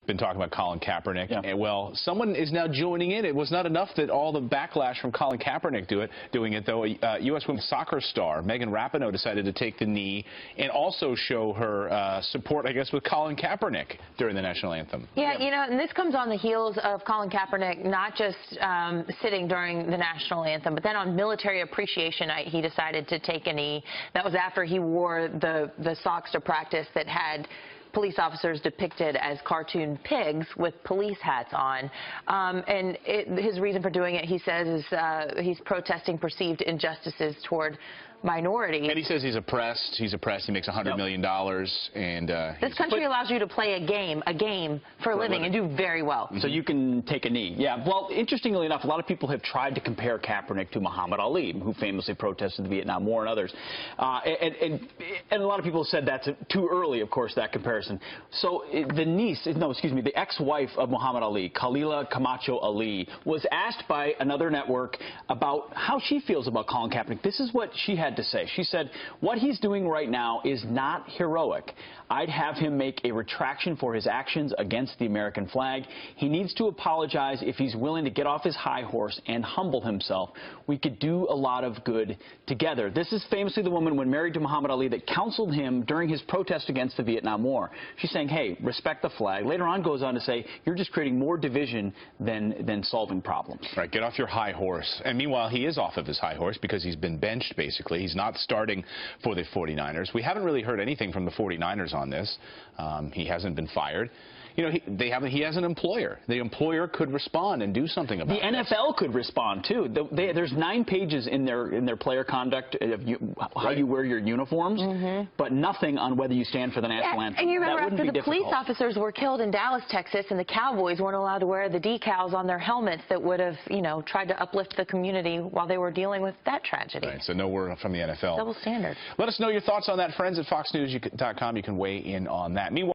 Been talking about Colin Kaepernick. Yeah. And, well, someone is now joining in. It was not enough that all the backlash from Colin Kaepernick doing it, though. U.S. women's soccer star Megan Rapinoe decided to take the knee and also show her support, I guess, with Colin Kaepernick during the national anthem. Yeah, you know, and this comes on the heels of Colin Kaepernick not just sitting during the national anthem, but then on Military Appreciation Night, he decided to take a knee. That was after he wore the socks to practice that had police officers depicted as cartoon pigs with police hats on. And his reason for doing it, he says, is he's protesting perceived injustices toward minorities. And he says he's oppressed. He's oppressed. He makes $100 million. And this country allows you to play a game for a living and do very well. So you can take a knee. Yeah. Well, interestingly enough, a lot of people have tried to compare Kaepernick to Muhammad Ali, who famously protested the Vietnam War, and others. And a lot of people said that's too early, of course, that comparison. So the ex-wife of Muhammad Ali, Khalila Camacho Ali, was asked by another network about how she feels about Colin Kaepernick. This is what she had to say. She said, "What he's doing right now is not heroic. I'd have him make a retraction for his actions against the American flag. He needs to apologize if he's willing to get off his high horse and humble himself. We could do a lot of good together." This is famously the woman, when married to Muhammad Ali, that counseled him during his protest against the Vietnam War. She's saying, hey, respect the flag. Later on goes on to say, you're just creating more division than solving problems. Right, get off your high horse. And meanwhile, he is off of his high horse because he's been benched, basically. He's not starting for the 49ers. We haven't really heard anything from the 49ers on this. He hasn't been fired. You know, he has an employer. The employer could respond and do something about it. The NFL could respond too. There's 9 pages in their player conduct of how you wear your uniforms, but nothing on whether you stand for the national anthem. And you remember after the difficult. police officers were killed in Dallas, Texas, and the Cowboys weren't allowed to wear the decals on their helmets that would have, you know, tried to uplift the community while they were dealing with that tragedy. Right, so no word from the NFL. Double standard. Let us know your thoughts on that. Friends at FoxNews.com. You can weigh in on that. Meanwhile,